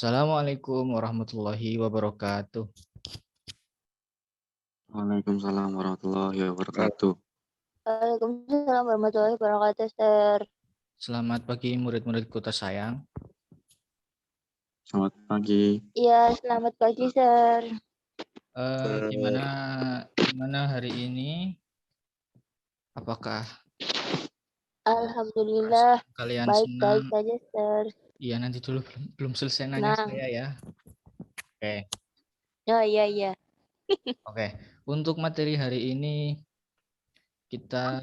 Assalamualaikum warahmatullahi wabarakatuh. Waalaikumsalam warahmatullahi wabarakatuh. Waalaikumsalam warahmatullahi wabarakatuh, Sir. Selamat pagi murid-muridku tersayang. Selamat pagi. Iya, selamat pagi, Sir. Gimana hari ini? Apakah Alhamdulillah, kalian baik-baik senang? saja, Sir. Iya, nanti dulu belum selesai nanya Senang. saya ya. Oke. Oh, iya. Oke. Untuk materi hari ini kita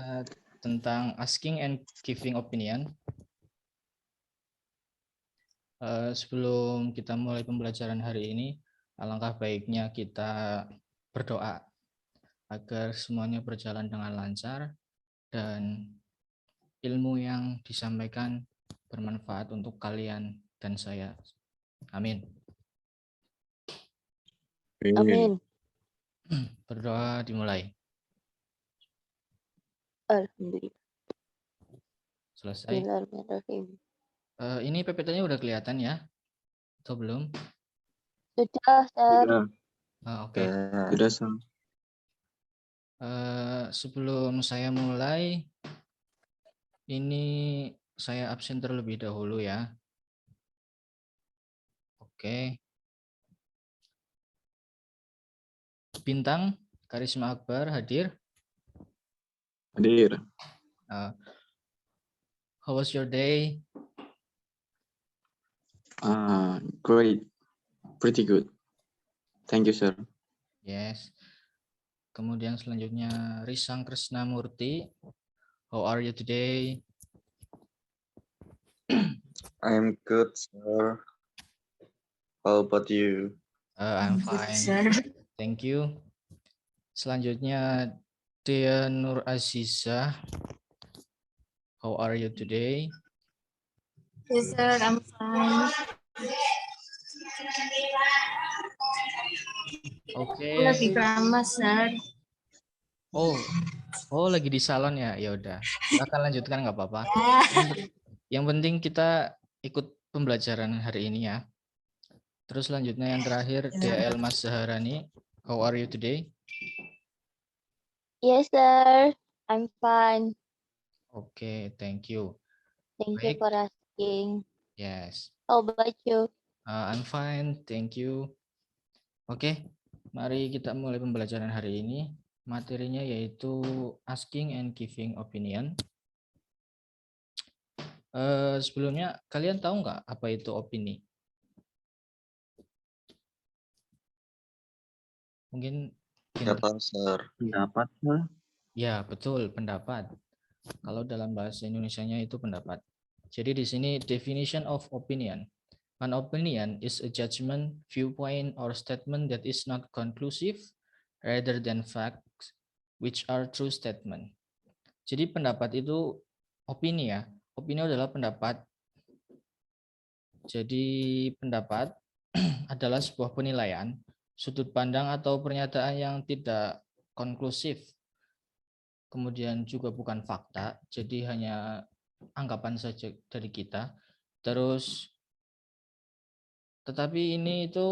tentang asking and giving opinion. Sebelum kita mulai pembelajaran hari ini, alangkah baiknya kita berdoa agar semuanya berjalan dengan lancar dan ilmu yang disampaikan bermanfaat untuk kalian dan saya. Amin. Amin. Berdoa dimulai. Alhamdulillah. Selesai. Bismillahirrahmanirrahim. Ini PPT-nya udah kelihatan ya? Atau belum? Sudah, Sir. Oke. Sudah, Sam. Sebelum saya mulai, ini saya absen terlebih dahulu ya. Oke. Bintang Karisma Akbar hadir. Hadir. How was your day? Great. Pretty good. Thank you, sir. Yes. Kemudian selanjutnya Risang Krisnamurti. How are you today? I'm good, sir. How about you? I'm fine. Thank you. Selanjutnya Dea Nur Aziza. How are you today? Yes, sir, I'm fine. Oke. Lagi keramas, sir. Oh, lagi di salon ya? Ya udah. Akan lanjutkan nggak apa-apa. Yang penting kita ikut pembelajaran hari ini ya. Terus selanjutnya yang terakhir DL Mas Zaharani. How are you today? Yes, Sir. I'm fine. Oke, thank you. Thank you Baik. for asking. Yes. How about you? I'm fine, thank you. Oke, mari kita mulai pembelajaran hari ini. Materinya yaitu asking and giving opinion. Sebelumnya kalian tahu nggak apa itu opini? Mungkin Nggak tahu, sir. Pendapat, sir. ya, betul, pendapat. Kalau dalam bahasa Indonesianya itu pendapat. Jadi di sini definition of opinion. An opinion is a judgment, viewpoint, or statement that is not conclusive rather than facts, which are true statement. Jadi pendapat itu opini ya. Opini adalah pendapat. Jadi pendapat adalah sebuah penilaian, sudut pandang atau pernyataan yang tidak konklusif. Kemudian juga bukan fakta, jadi hanya anggapan saja dari kita. Terus tetapi ini itu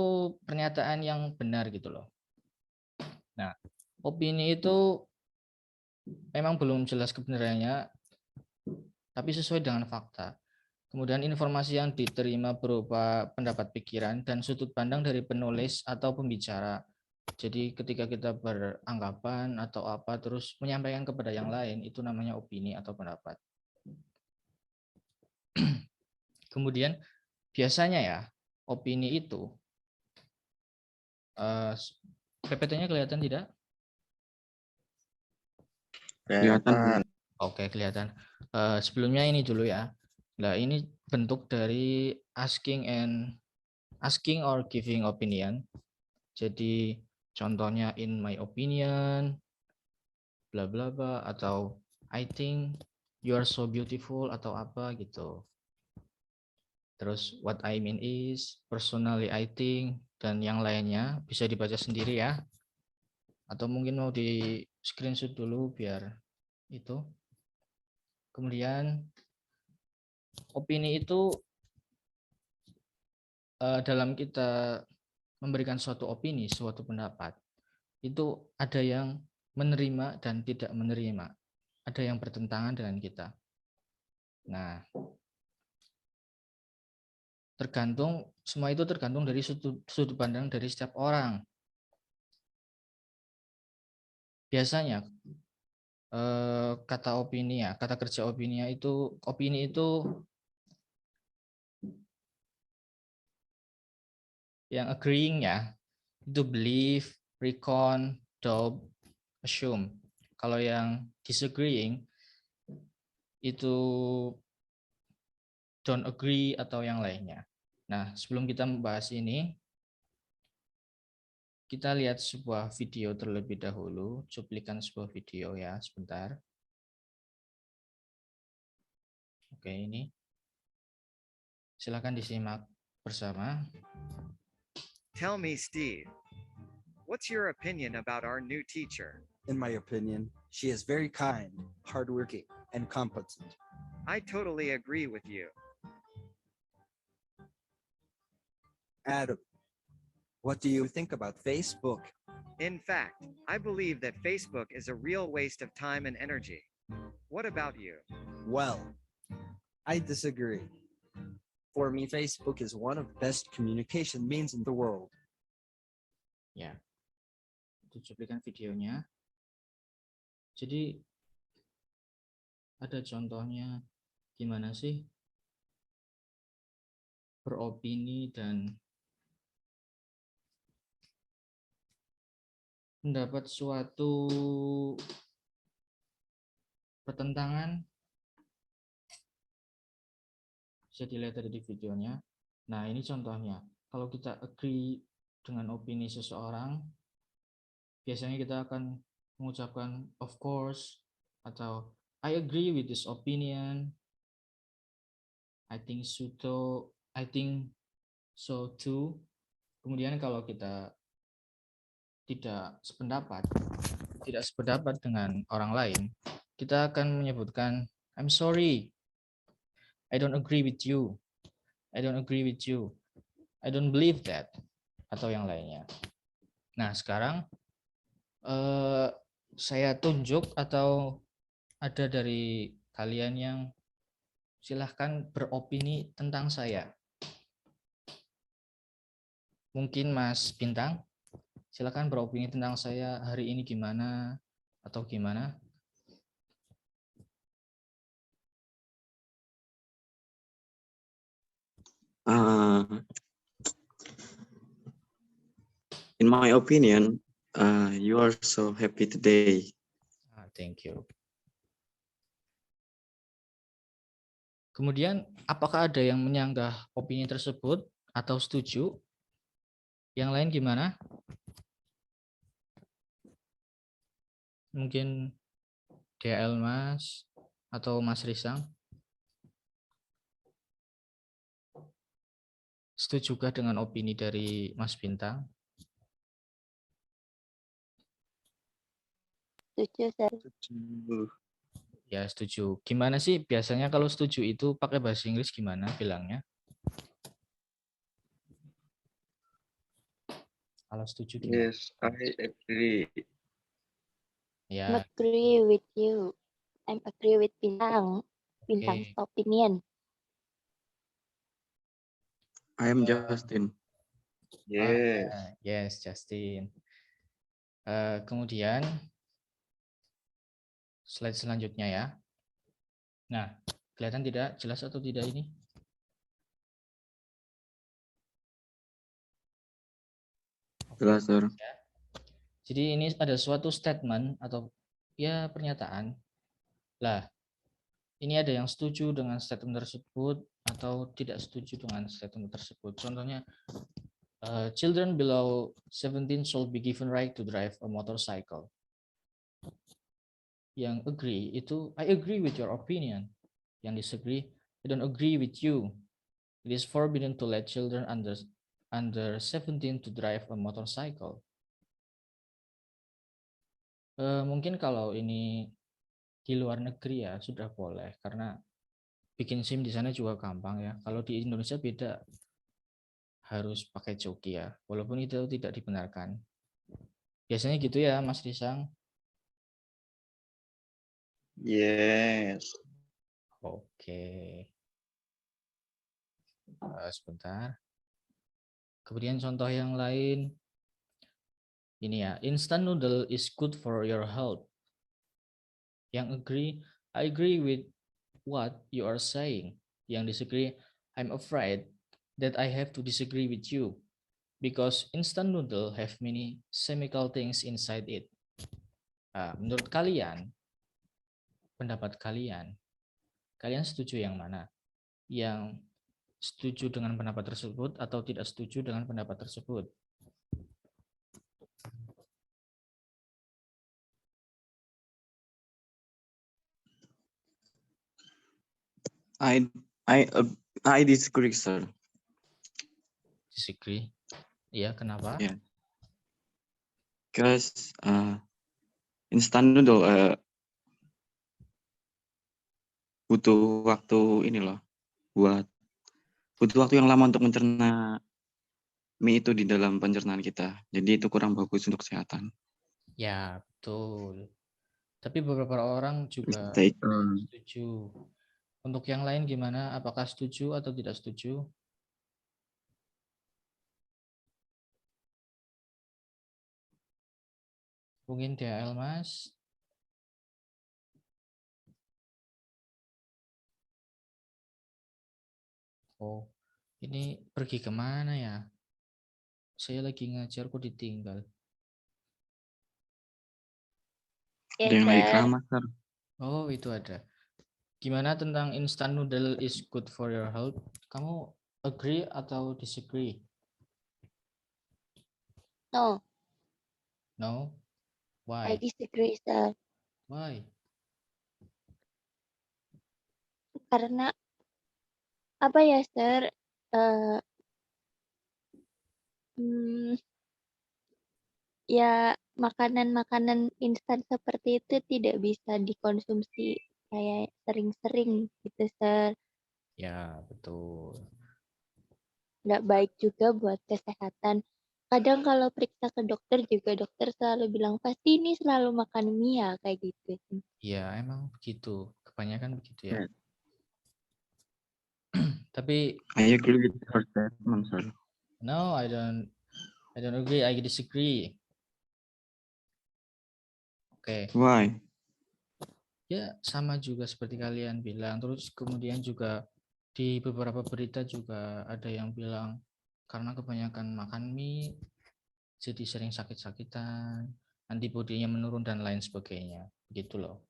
pernyataan yang benar gitu loh. Nah, opini itu memang belum jelas kebenarannya, tapi sesuai dengan fakta. Kemudian informasi yang diterima berupa pendapat pikiran dan sudut pandang dari penulis atau pembicara. Jadi ketika kita beranggapan atau apa terus menyampaikan kepada yang lain, itu namanya opini atau pendapat. Kemudian biasanya ya, opini itu PPT-nya kelihatan tidak? Kelihatan. Oke, kelihatan. Sebelumnya ini dulu ya. Nah, ini bentuk dari asking or giving opinion. Jadi contohnya in my opinion, bla bla bla, atau I think you are so beautiful atau apa gitu. Terus what I mean is, personally I think, dan yang lainnya bisa dibaca sendiri ya. Atau mungkin mau di screenshot dulu biar itu. Kemudian opini itu dalam kita memberikan suatu opini, suatu pendapat, itu ada yang menerima dan tidak menerima. Ada yang bertentangan dengan kita. Nah, semua itu tergantung dari sudut pandang dari setiap orang. Biasanya kata opini ya, kata kerja opini itu yang agreeing ya, itu believe, recon, doubt, assume. Kalau yang disagreeing itu don't agree atau yang lainnya. Nah, sebelum kita membahas ini, kita lihat sebuah video terlebih dahulu, cuplikan sebuah video ya, sebentar. Oke, ini. Silakan disimak bersama. Tell me, Steve, what's your opinion about our new teacher? In my opinion, she is very kind, hardworking, and competent. I totally agree with you. Adam, what do you think about Facebook? In fact, I believe that Facebook is a real waste of time and energy. What about you? Well, I disagree. For me, Facebook is one of the best communication means in the world. Ya, itu cuplikan videonya. Jadi ada contohnya gimana sih beropini dan mendapat suatu pertentangan. Bisa dilihat dari di videonya. Nah, ini contohnya. Kalau kita agree dengan opini seseorang, biasanya kita akan mengucapkan of course atau I agree with this opinion. I think so too. Kemudian kalau kita tidak sependapat dengan orang lain, kita akan menyebutkan I'm sorry. I don't agree with you. I don't agree with you. I don't believe that. Atau yang lainnya. Nah, sekarang saya tunjuk atau ada dari kalian yang silahkan beropini tentang saya. Mungkin Mas Bintang, silahkan beropini tentang saya hari ini gimana atau gimana. In my opinion, you are so happy today. Thank you. Kemudian, apakah ada yang menyanggah opini tersebut atau setuju? Yang lain gimana? Mungkin DL Mas atau Mas Risang? Setujukah dengan opini dari Mas Bintang? Setuju, Sir. Ya, setuju. Gimana sih biasanya kalau setuju itu pakai bahasa Inggris gimana bilangnya? Kalau setuju gimana? Yes, I agree. I'm Ya, agree with you. I'm agree with Bintang. Bintang's oke. opinion. I am Justin. Yes. Yes, Justin. Kemudian slide selanjutnya ya. Nah, kelihatan tidak jelas atau tidak ini? Jelas, Sir. Jadi ini ada suatu statement atau ya pernyataan. Lah, ini ada yang setuju dengan statement tersebut atau tidak setuju dengan statement tersebut. Contohnya, children below 17 should be given right to drive a motorcycle. Yang agree itu, I agree with your opinion. Yang disagree, I don't agree with you. It is forbidden to let children under 17 to drive a motorcycle. Mungkin kalau ini di luar negeri ya sudah boleh karena bikin SIM di sana juga gampang ya. Kalau di Indonesia beda. harus pakai joki ya, walaupun itu tidak dibenarkan. Biasanya gitu ya, Mas Risang. Yes. Oke. Sebentar. Kemudian contoh yang lain. Ini ya, instant noodle is good for your health. Yang I agree with what you are saying. Yang disagree, I'm afraid that I have to disagree with you. Because instant noodle have many chemical things inside it. Menurut kalian, pendapat kalian setuju yang mana? Yang setuju dengan pendapat tersebut atau tidak setuju dengan pendapat tersebut? I disagree, sir. Disagree. Iya, kenapa? Yeah. Because instant noodle butuh waktu ini loh, butuh waktu yang lama untuk mencerna mie itu di dalam pencernaan kita. Jadi itu kurang bagus untuk kesehatan. Ya, betul. Tapi beberapa orang juga Mistake. setuju. Untuk yang lain gimana? Apakah setuju atau tidak setuju? Mungkin DL, Mas. Oh, ini pergi kemana ya? Saya lagi ngajar kok ditinggal. Yes, Ada yang lagi sir. keramas, sir. Oh, itu ada. Gimana tentang instant noodle is good for your health? Kamu agree atau disagree? No, No? I Why? disagree, sir. Why? Karena apa ya, sir? Eh, ya makanan-makanan instan seperti itu tidak bisa dikonsumsi kayak sering-sering gitu, sir. Ya, betul. Nggak baik juga buat kesehatan. Kadang kalau periksa ke dokter juga dokter selalu bilang pasti ini selalu makan mie ya kayak gitu. Ya, emang begitu. Kebanyakan begitu ya. Yeah. Tapi I agree with her statement, sir. no, I don't agree. I disagree. Oke. Why? Ya, sama juga seperti kalian bilang. Terus kemudian juga di beberapa berita juga ada yang bilang karena kebanyakan makan mie jadi sering sakit-sakitan, antibodinya menurun dan lain sebagainya. Gitu loh.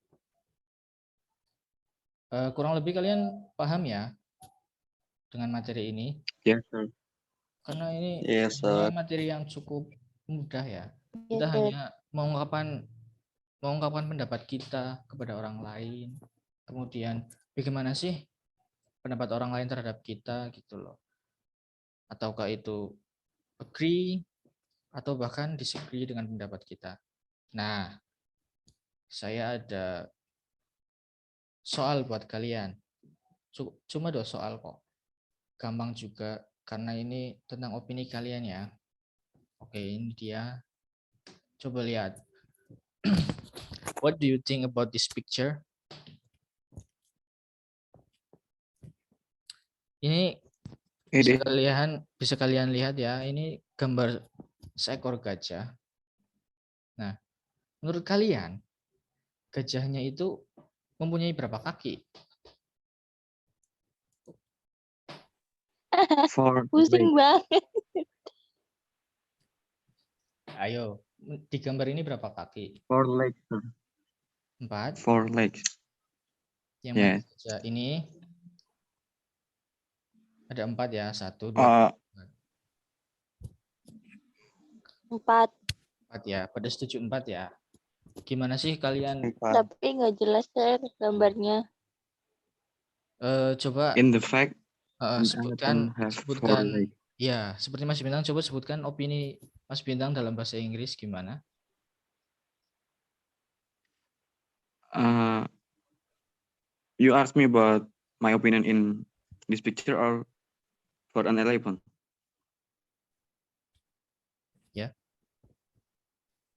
Kurang lebih kalian paham ya dengan materi ini? Yes, sir. Karena ini Yes, sebenarnya sir. materi yang cukup mudah ya. Ya, Kita sir. hanya mengungkapkan pendapat kita kepada orang lain. Kemudian bagaimana sih pendapat orang lain terhadap kita gitu loh. Ataukah itu agree atau bahkan disagree dengan pendapat kita. Nah, saya ada soal buat kalian. Cuma 2 soal kok. Gampang juga karena ini tentang opini kalian ya. Oke, ini dia. Coba lihat. What do you think about this picture? Ini bisa kalian lihat ya, ini gambar seekor gajah. Nah, menurut kalian gajahnya itu mempunyai berapa kaki? Pusing banget. Ayo, di gambar ini berapa kaki? 4 legs, sir. 4. 4 legs. Yang Yes. mana saja? Ini ada 4 ya. 1, 2, 4. 4 ya. Pada setuju 4 ya. Gimana sih kalian? 4. Tapi nggak jelas sir gambarnya. Coba In the fact, sebutkan have 4 legs. ya, seperti Mas Bintang, coba sebutkan opini Mas Bintang dalam bahasa Inggris gimana? You asked me about my opinion in this picture or for an elephant?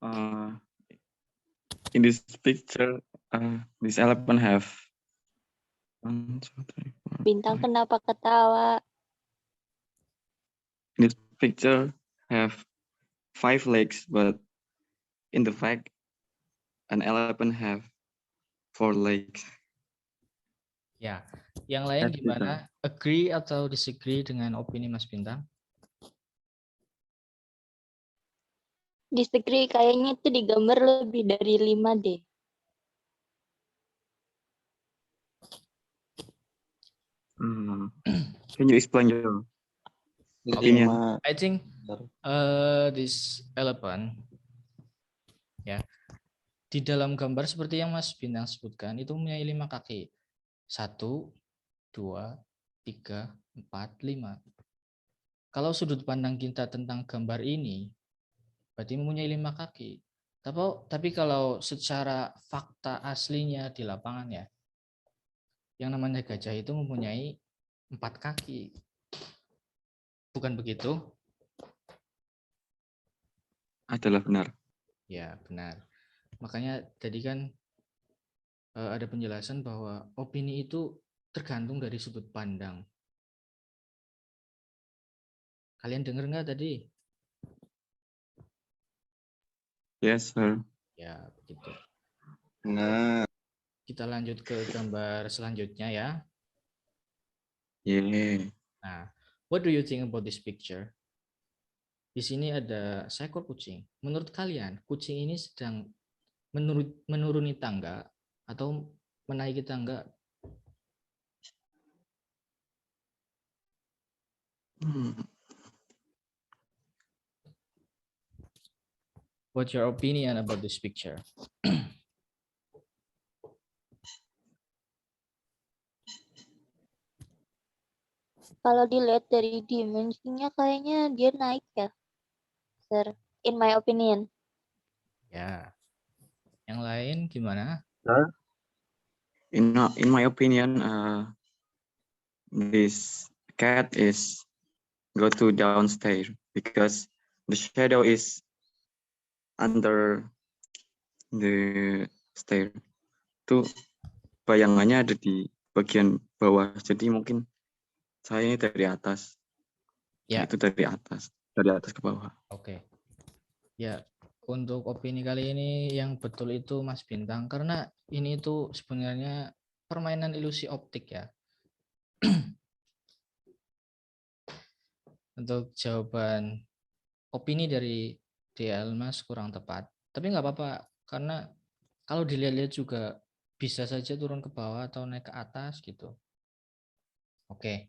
In this picture, this elephant have 1, 2, 3, 4, Bintang 5. kenapa ketawa? In this picture have 5 legs, but in the fact, an elephant have 4 legs. Ya, yang lain That's it, gimana? Agree atau disagree dengan opini Mas Bintang? Disagree, kayaknya itu di gambar lebih dari 5 deh. Can you explain your opinion? 5. I think this elephant, ya, di dalam gambar seperti yang Mas Bintang sebutkan itu mempunyai 5 kaki. 1, 2, 3, 4, 5. Kalau sudut pandang kita tentang gambar ini, berarti mempunyai 5 kaki. Tapi kalau secara fakta aslinya di lapangan ya, yang namanya gajah itu mempunyai 4 kaki. Bukan begitu? Adalah benar. Ya, benar. Makanya tadi kan ada penjelasan bahwa opini itu tergantung dari sudut pandang. Kalian dengar nggak tadi? Yes, sir. Ya, begitu. Nah, Kita lanjut ke gambar selanjutnya ya. Yeah. Nah, what do you think about this picture? Di sini ada seekor kucing. Menurut kalian, kucing ini sedang menuruni tangga atau menaiki tangga? What's your opinion about this picture? Kalau dilihat dari dimensinya kayaknya dia naik ya, sir. In my opinion. Ya. Yang lain gimana? In my opinion, this cat is go to downstairs because the shadow is under the stair. Itu bayangannya ada di bagian bawah. Jadi mungkin saya ini dari atas. Ya. Itu dari atas ke bawah. Oke. Ya, untuk opini kali ini yang betul itu Mas Bintang, karena ini itu sebenarnya permainan ilusi optik ya. Untuk jawaban opini dari DL Mas kurang tepat, tapi nggak apa-apa karena kalau dilihat-lihat juga bisa saja turun ke bawah atau naik ke atas gitu. Oke.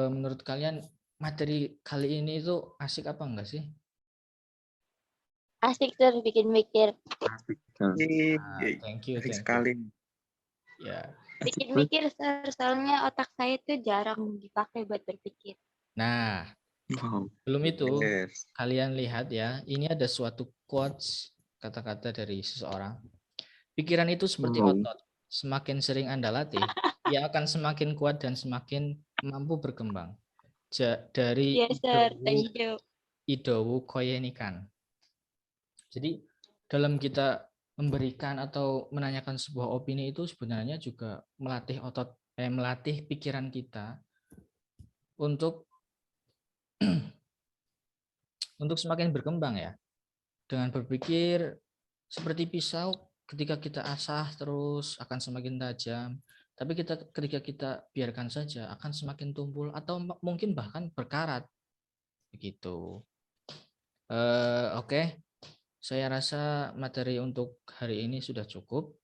Menurut kalian materi kali ini itu asik apa enggak sih? Asik, sir, bikin mikir. Thank you. sekali. Ya. Bikin mikir, sir. Soalnya otak saya tuh jarang dipakai buat berpikir. Nah, Wow. belum itu Yes. kalian lihat ya, ini ada suatu quotes, kata-kata dari seseorang. Pikiran itu seperti otot. Semakin sering Anda latih, ia akan semakin kuat dan semakin mampu berkembang. Dari Yes, sir. Thank you. Idowu Koyenikan. Jadi dalam kita memberikan atau menanyakan sebuah opini itu sebenarnya juga melatih melatih pikiran kita untuk semakin berkembang ya. Dengan berpikir seperti pisau, ketika kita asah terus akan semakin tajam. Tapi ketika kita biarkan saja akan semakin tumpul atau mungkin bahkan berkarat. Begitu. Oke. Saya rasa materi untuk hari ini sudah cukup.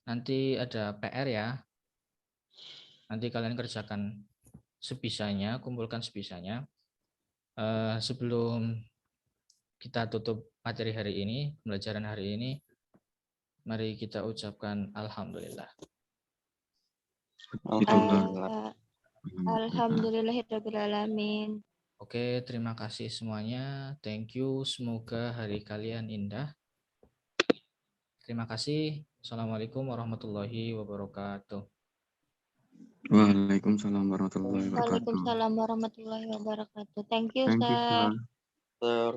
Nanti ada PR ya. Nanti kalian kerjakan sebisanya, kumpulkan sebisanya. Sebelum kita tutup materi hari ini, pembelajaran hari ini, mari kita ucapkan Alhamdulillah. Alhamdulillahirrahmanirrahim. Oke, terima kasih semuanya. Thank you. Semoga hari kalian indah. Terima kasih. Assalamualaikum warahmatullahi wabarakatuh. Waalaikumsalam warahmatullahi wabarakatuh. Waalaikumsalam warahmatullahi wabarakatuh. Thank you, Thank you, sir. sir. Sir.